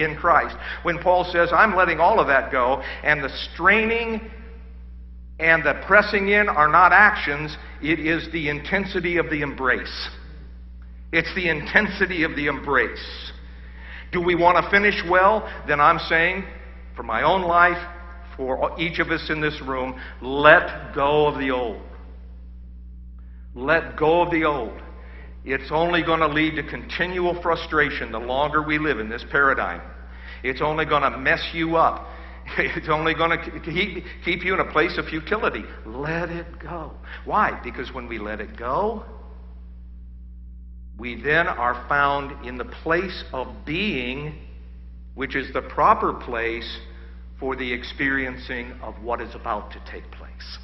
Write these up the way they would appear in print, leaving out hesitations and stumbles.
in Christ. When Paul says, I'm letting all of that go, and the straining and the pressing in are not actions, it is the intensity of the embrace. It's the intensity of the embrace. Do we want to finish well? Then I'm saying, for my own life, for each of us in this room, let go of the old. Let go of the old. It's only going to lead to continual frustration the longer we live in this paradigm. It's only going to mess you up. It's only going to keep you in a place of futility. Let it go. Why? Because when we let it go, we then are found in the place of being, which is the proper place for the experiencing of what is about to take place.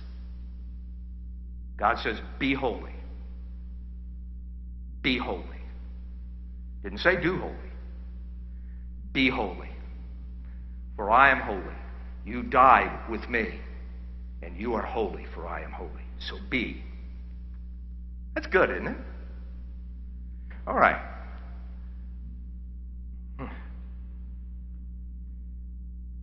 God says, be holy. Be holy. Didn't say do holy. Be holy. For I am holy. You died with me, and you are holy, for I am holy. So be. That's good, isn't it? All right.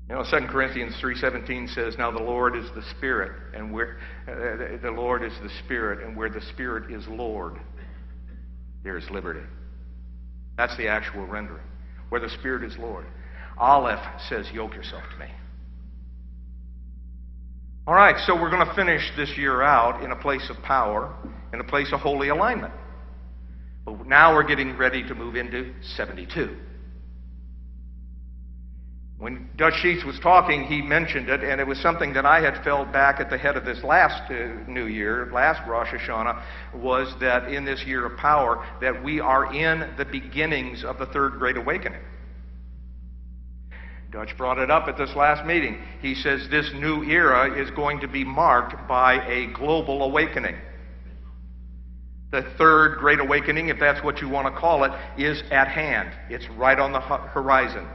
You know, 2 Corinthians 3:17 says, now the Lord is the Spirit, and where the Lord is the Spirit, and where the Spirit is Lord, there is liberty. That's the actual rendering. Where the Spirit is Lord. Aleph says, yoke yourself to me. All right, so we're going to finish this year out in a place of power, in a place of holy alignment. But now we're getting ready to move into 72. When Dutch Sheets was talking, he mentioned it, and it was something that I had felt back at the head of this last New Year, last Rosh Hashanah, was that in this year of power, that we are in the beginnings of the Third Great Awakening. Dutch brought it up at this last meeting. He says this new era is going to be marked by a global awakening. The Third Great Awakening, if that's what you want to call it, is at hand. It's right on the horizon.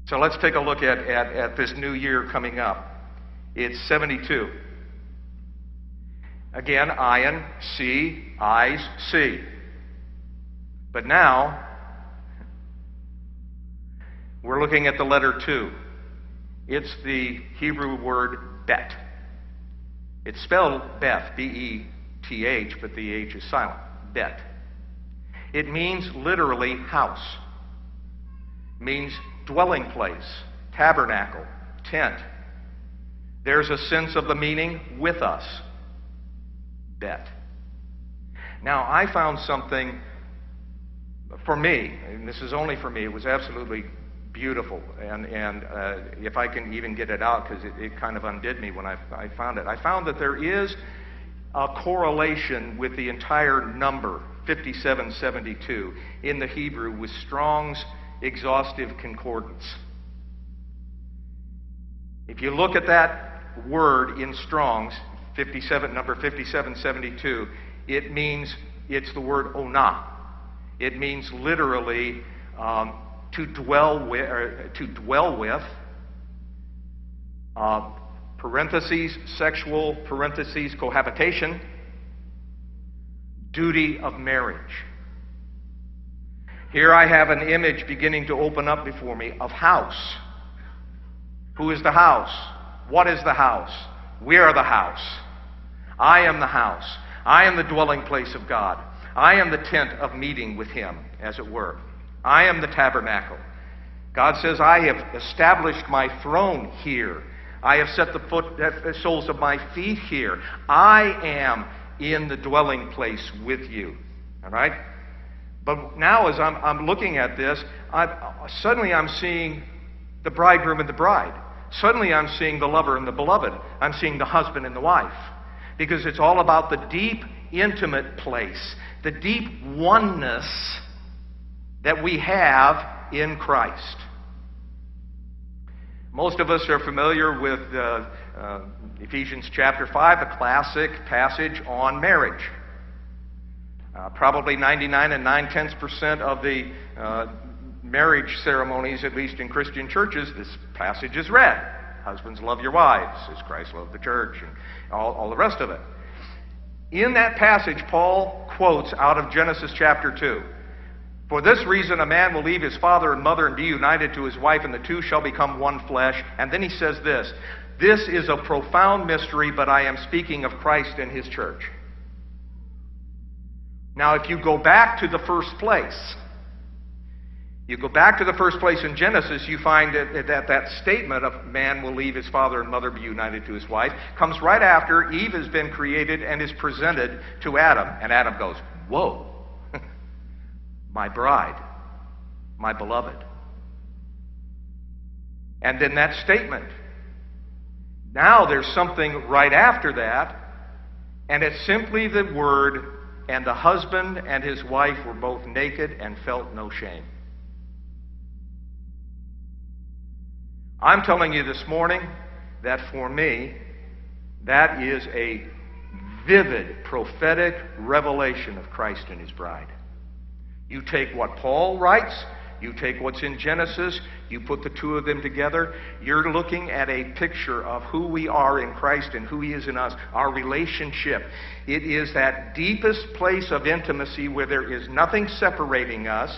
So let's take a look at this new year coming up. It's 72. Again, ion, see, eyes, see. But now, we're looking at the letter 2. It's the Hebrew word bet. It's spelled Beth, B-E-T-H, but the H is silent. Bet. It means literally house. It means dwelling place, tabernacle, tent. There's a sense of the meaning with us. Bet. Now, I found something for me, and this is only for me, it was absolutely beautiful, and if I can even get it out, because it kind of undid me when I found it. I found that there is a correlation with the entire number, 5772, in the Hebrew with Strong's Exhaustive Concordance. If you look at that word in Strong's, number 5772, it means, it's the word onah. It means literally to dwell with, parentheses, sexual, parentheses, cohabitation, duty of marriage. Here I have an image beginning to open up before me of house. Who is the house? What is the house? We are the house. I am the house. I am the dwelling place of God. I am the tent of meeting with Him, as it were. I am the tabernacle. God says, I have established my throne here. I have set the soles of my feet here. I am in the dwelling place with you. All right? But now as I'm looking at this, suddenly I'm seeing the bridegroom and the bride. Suddenly I'm seeing the lover and the beloved. I'm seeing the husband and the wife. Because it's all about the deep, intimate place, the deep oneness that we have in Christ. Most of us are familiar with Ephesians chapter 5, a classic passage on marriage. Probably 99 9/10% of the marriage ceremonies, at least in Christian churches, this passage is read. Husbands, love your wives, as Christ loved the church, and all the rest of it. In that passage, Paul quotes out of Genesis chapter 2. For this reason, a man will leave his father and mother and be united to his wife, and the two shall become one flesh. And then he says this, this is a profound mystery, but I am speaking of Christ and his church. Now, if you go back to the first place, in Genesis, you find that statement of man will leave his father and mother, be united to his wife, comes right after Eve has been created and is presented to Adam. And Adam goes, whoa, my bride, my beloved. And then that statement. Now there's something right after that, and it's simply the word, and the husband and his wife were both naked and felt no shame. I'm telling you this morning that for me, that is a vivid prophetic revelation of Christ and his bride. You take what Paul writes, you take what's in Genesis, you put the two of them together, you're looking at a picture of who we are in Christ and who he is in us, our relationship. It is that deepest place of intimacy where there is nothing separating us.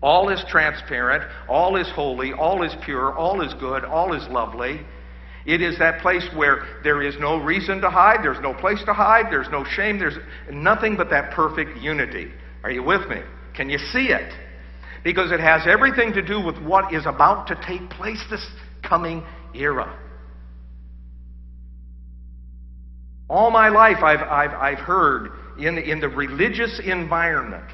All is transparent, all is holy, all is pure, all is good, all is lovely. It is that place where there is no reason to hide, there's no place to hide, there's no shame, there's nothing but that perfect unity. Are you with me? Can you see it? Because it has everything to do with what is about to take place this coming era. All my life I've heard in the religious environment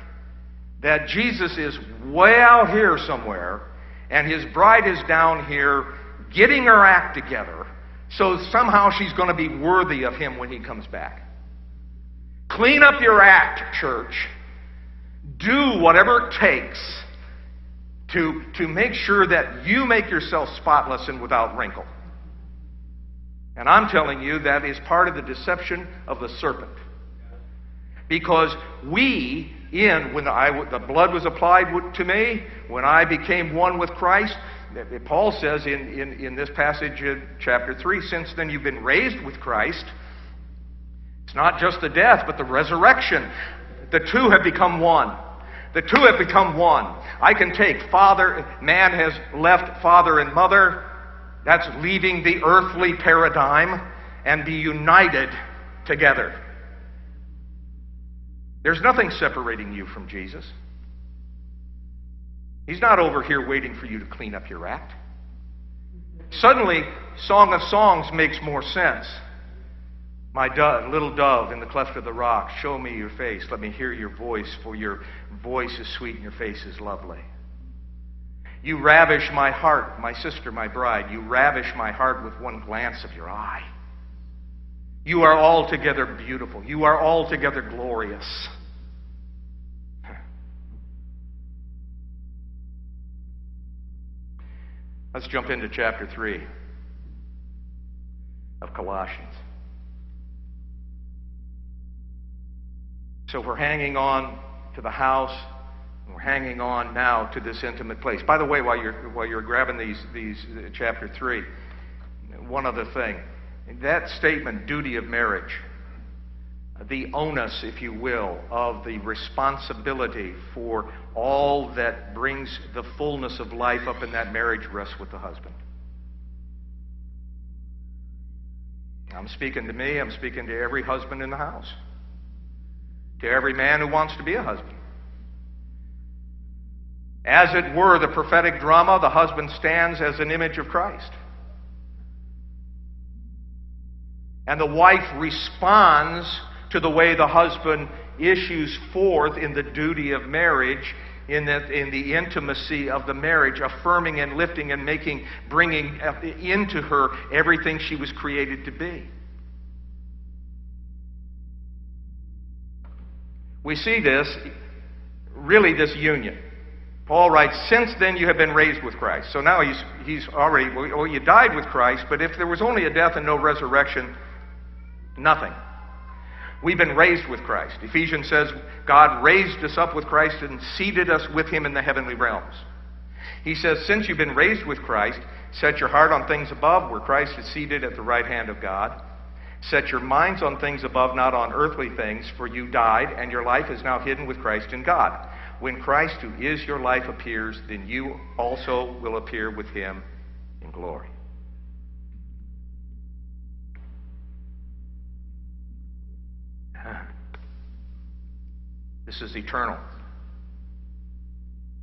that Jesus is way out here somewhere and his bride is down here getting her act together, so somehow she's going to be worthy of him when he comes back. Clean up your act, church. Do whatever it takes to make sure that you make yourself spotless and without wrinkle. And I'm telling you that is part of the deception of the serpent. Because when the blood was applied to me, when I became one with Christ, Paul says in this passage in chapter 3, since then you've been raised with Christ. It's not just the death, but the resurrection. The two have become one. The two have become one. I can take man has left father and mother. That's leaving the earthly paradigm and be united together. There's nothing separating you from Jesus. He's not over here waiting for you to clean up your act. Suddenly, Song of Songs makes more sense. My little dove in the cleft of the rock, show me your face. Let me hear your voice, for your voice is sweet and your face is lovely. You ravish my heart, my sister, my bride. You ravish my heart with one glance of your eye. You are altogether beautiful. You are altogether glorious. Let's jump into chapter 3 of Colossians. So we're hanging on to the house, and we're hanging on now to this intimate place. By the way, while you're grabbing these chapter 3, one other thing. That statement, duty of marriage, the onus, if you will, of the responsibility for all that brings the fullness of life up in that marriage rests with the husband. I'm speaking to me, I'm speaking to every husband in the house. To every man who wants to be a husband. As it were, the prophetic drama, the husband stands as an image of Christ. And the wife responds to the way the husband issues forth in the duty of marriage, in the intimacy of the marriage, affirming and lifting and bringing into her everything she was created to be. We see this union. Paul writes, since then you have been raised with Christ. So now he's already, well, you died with Christ, but if there was only a death and no resurrection, nothing. We've been raised with Christ. Ephesians says God raised us up with Christ and seated us with him in the heavenly realms. He says, since you've been raised with Christ, set your heart on things above, where Christ is seated at the right hand of God. Set your minds on things above, not on earthly things, for you died, and your life is now hidden with Christ in God. When Christ, who is your life, appears, then you also will appear with him in glory. This is eternal.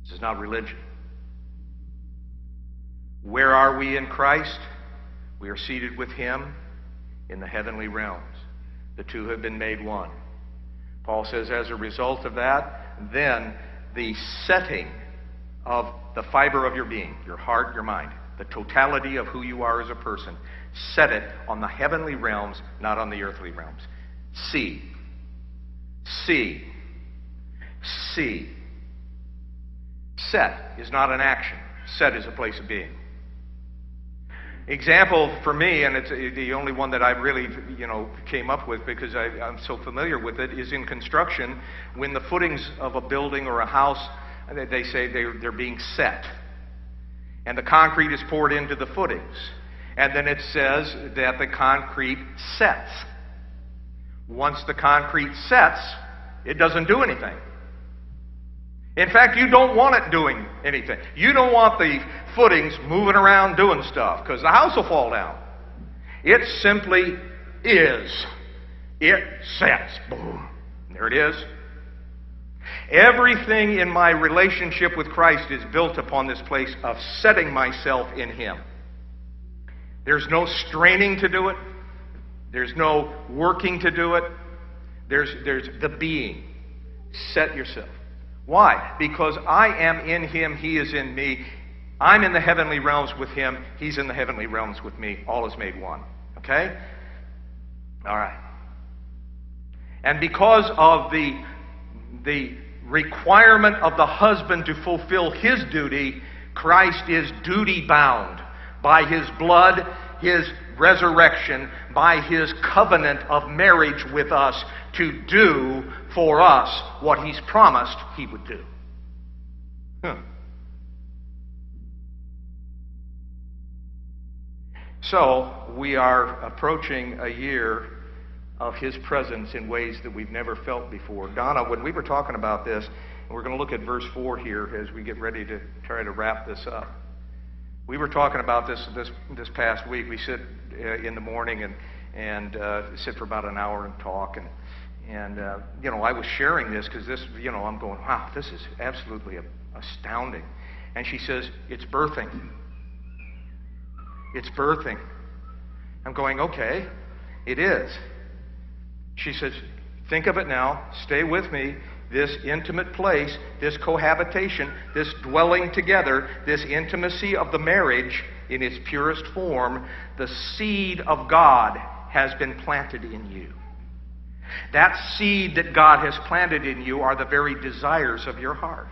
This is not religion. Where are we in Christ? We are seated with him in the heavenly realms. The two have been made one. Paul says, as a result of that, then the setting of the fiber of your being, your heart, your mind, the totality of who you are as a person, set it on the heavenly realms, not on the earthly realms. See. See. See. Set is not an action. Set is a place of being. Example for me, and it's the only one that I really, came up with because I'm so familiar with it, is in construction. When the footings of a building or a house, they say they're being set. And the concrete is poured into the footings. And then it says that the concrete sets. Once the concrete sets, it doesn't do anything. In fact, you don't want it doing anything. You don't want the footings moving around doing stuff because the house will fall down. It simply is. It sets. Boom. There it is. Everything in my relationship with Christ is built upon this place of setting myself in him. There's no straining to do it. There's no working to do it. There's the being. Set yourself. Why? Because I am in him, he is in me. I'm in the heavenly realms with him, he's in the heavenly realms with me. All is made one. Okay? All right. And because of the requirement of the husband to fulfill his duty, Christ is duty bound by his blood, his resurrection, by his covenant of marriage with us to do for us what he's promised he would do. So, we are approaching a year of his presence in ways that we've never felt before. Donna, when we were talking about this, and we're going to look at verse 4 here as we get ready to try to wrap this up. We were talking about this past week. We sit in the morning and sit for about an hour and talk. And I was sharing this because this, I'm going, wow, this is absolutely astounding. And she says, it's birthing. It's birthing. I'm going, okay, it is. She says, think of it now. Stay with me. This intimate place, this cohabitation, this dwelling together, this intimacy of the marriage in its purest form, the seed of God has been planted in you. That seed that God has planted in you are the very desires of your heart.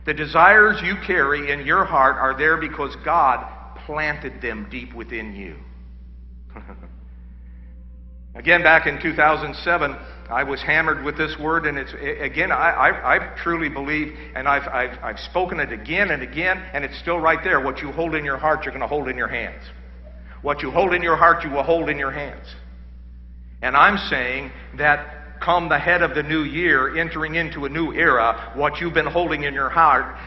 The desires you carry in your heart are there because God planted them deep within you. Again, back in 2007, I was hammered with this word, and it's again. I truly believe, and I've spoken it again and again, and it's still right there. What you hold in your heart, you're going to hold in your hands. What you hold in your heart, you will hold in your hands. And I'm saying that come the head of the new year, entering into a new era, what you've been holding in your heart,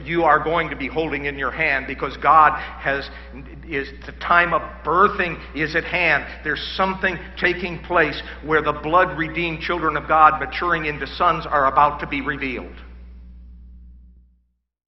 you are going to be holding in your hand because God is the time of birthing is at hand. There's something taking place where the blood-redeemed children of God maturing into sons are about to be revealed.